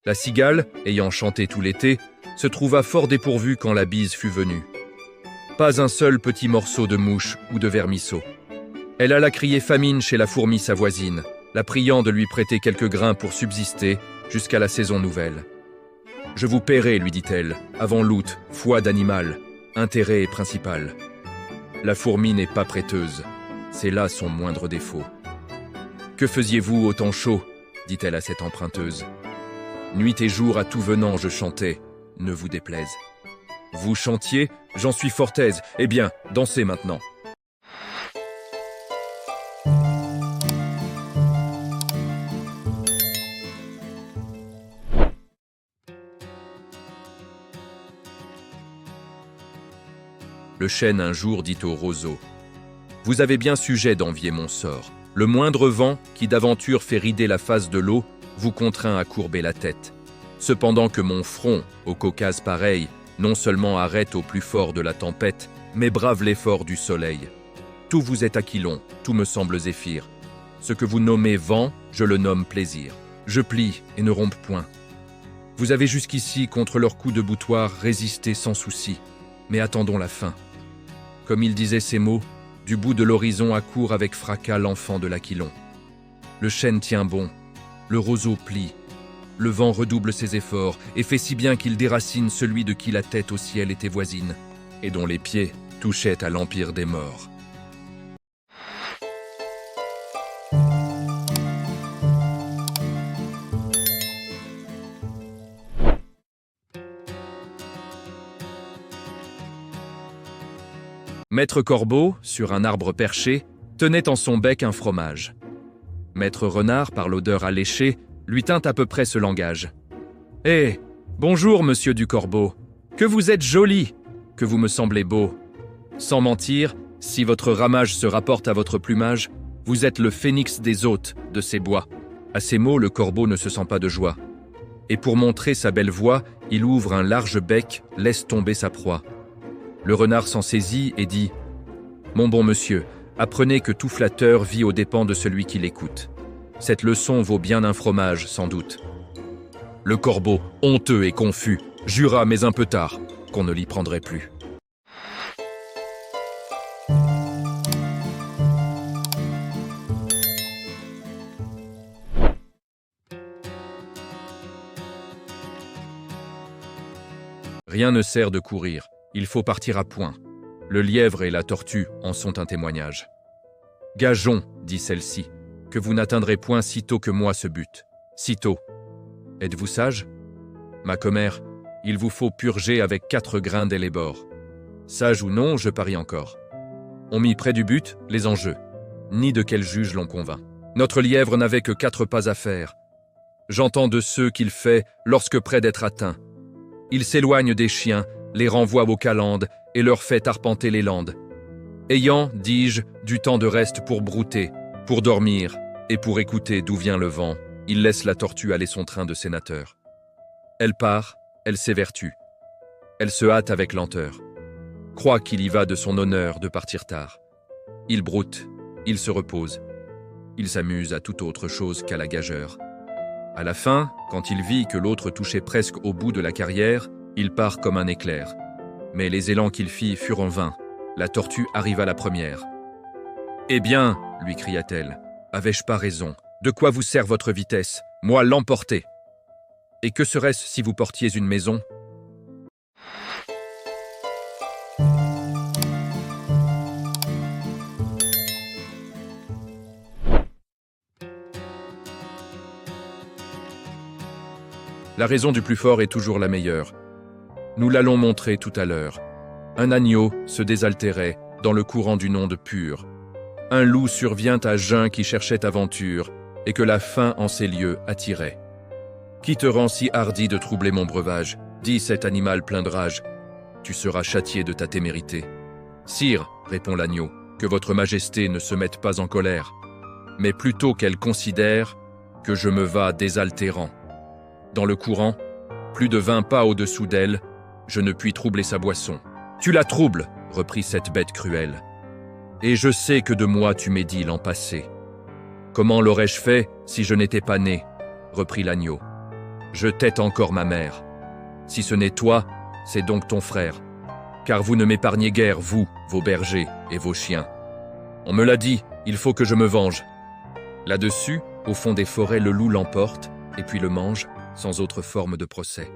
La cigale, ayant chanté tout l'été, se trouva fort dépourvue quand la bise fut venue. Pas un seul petit morceau de mouche ou de vermisseau. Elle alla crier famine chez la fourmi sa voisine, la priant de lui prêter quelques grains pour subsister jusqu'à la saison nouvelle. « Je vous paierai, lui dit-elle, avant l'août, foi d'animal, intérêt principal. » La fourmi n'est pas prêteuse, c'est là son moindre défaut. « Que faisiez-vous au temps chaud ?» dit-elle à cette emprunteuse. « Nuit et jour à tout venant je chantais, ne vous déplaise. » Vous chantiez, j'en suis fort aise. Eh bien, dansez maintenant. Le chêne un jour dit au roseau: « Vous avez bien sujet d'envier mon sort. Le moindre vent, qui d'aventure fait rider la face de l'eau, vous contraint à courber la tête. Cependant que mon front, au Caucase pareil, non seulement arrête au plus fort de la tempête, mais brave l'effort du soleil. Tout vous est aquilon, tout me semble zéphyr. Ce que vous nommez vent, je le nomme plaisir. Je plie et ne rompe point. Vous avez jusqu'ici, contre leurs coups de boutoir, résisté sans souci. Mais attendons la fin. » Comme il disait ces mots, du bout de l'horizon accourt avec fracas l'enfant de l'Aquilon. Le chêne tient bon, le roseau plie. Le vent redouble ses efforts et fait si bien qu'il déracine celui de qui la tête au ciel était voisine et dont les pieds touchaient à l'empire des morts. Maître Corbeau, sur un arbre perché, tenait en son bec un fromage. Maître Renard, par l'odeur alléchée, lui tint à peu près ce langage. « Eh, bonjour, monsieur du Corbeau, que vous êtes joli, que vous me semblez beau. Sans mentir, si votre ramage se rapporte à votre plumage, vous êtes le phénix des hôtes de ces bois. » À ces mots, le corbeau ne se sent pas de joie. Et pour montrer sa belle voix, il ouvre un large bec, laisse tomber sa proie. Le renard s'en saisit et dit: « Mon bon monsieur, apprenez que tout flatteur vit aux dépens de celui qui l'écoute. Cette leçon vaut bien un fromage, sans doute. » Le corbeau, honteux et confus, jura, mais un peu tard, qu'on ne l'y prendrait plus. Rien ne sert de courir, il faut partir à point. Le lièvre et la tortue en sont un témoignage. « Gageons, dit celle-ci, que vous n'atteindrez point sitôt que moi ce but. Sitôt. Êtes-vous sage? Ma commère, il vous faut purger avec 4 grains dès les bords. Sage ou non, je parie encore. On mit près du but les enjeux, ni de quel juge l'on convainc. Notre lièvre n'avait que 4 pas à faire. J'entends de ceux qu'il fait lorsque près d'être atteint. Il s'éloigne des chiens, les renvoie aux calendes et leur fait arpenter les landes. Ayant, dis-je, du temps de reste pour brouter, pour dormir et pour écouter d'où vient le vent, il laisse la tortue aller son train de sénateur. Elle part, elle s'évertue. Elle se hâte avec lenteur. Croit qu'il y va de son honneur de partir tard. Il broute, il se repose. Il s'amuse à toute autre chose qu'à la gageure. À la fin, quand il vit que l'autre touchait presque au bout de la carrière, il part comme un éclair. Mais les élans qu'il fit furent en vain. La tortue arriva la première. « Eh bien, lui cria-t-elle, avais-je pas raison? De quoi vous sert votre vitesse? Moi l'emporter. Et que serait-ce si vous portiez une maison? » La raison du plus fort est toujours la meilleure. Nous l'allons montrer tout à l'heure. Un agneau se désaltérait dans le courant d'une onde pure. Un loup survient à jeun qui cherchait aventure et que la faim en ces lieux attirait. Qui te rend si hardi de troubler mon breuvage? Dit cet animal plein de rage. Tu seras châtié de ta témérité. Sire, répond l'agneau, que votre majesté ne se mette pas en colère, mais plutôt qu'elle considère que je me vas désaltérant. Dans le courant, plus de 20 pas au-dessous d'elle, je ne puis troubler sa boisson. Tu la troubles, reprit cette bête cruelle. Et je sais que de moi tu médis l'an passé. Comment l'aurais-je fait si je n'étais pas né? Reprit l'agneau. Je tette encore ma mère. Si ce n'est toi, c'est donc ton frère. Car vous ne m'épargnez guère, vous, vos bergers et vos chiens. On me l'a dit, il faut que je me venge. Là-dessus, au fond des forêts, le loup l'emporte, et puis le mange, sans autre forme de procès.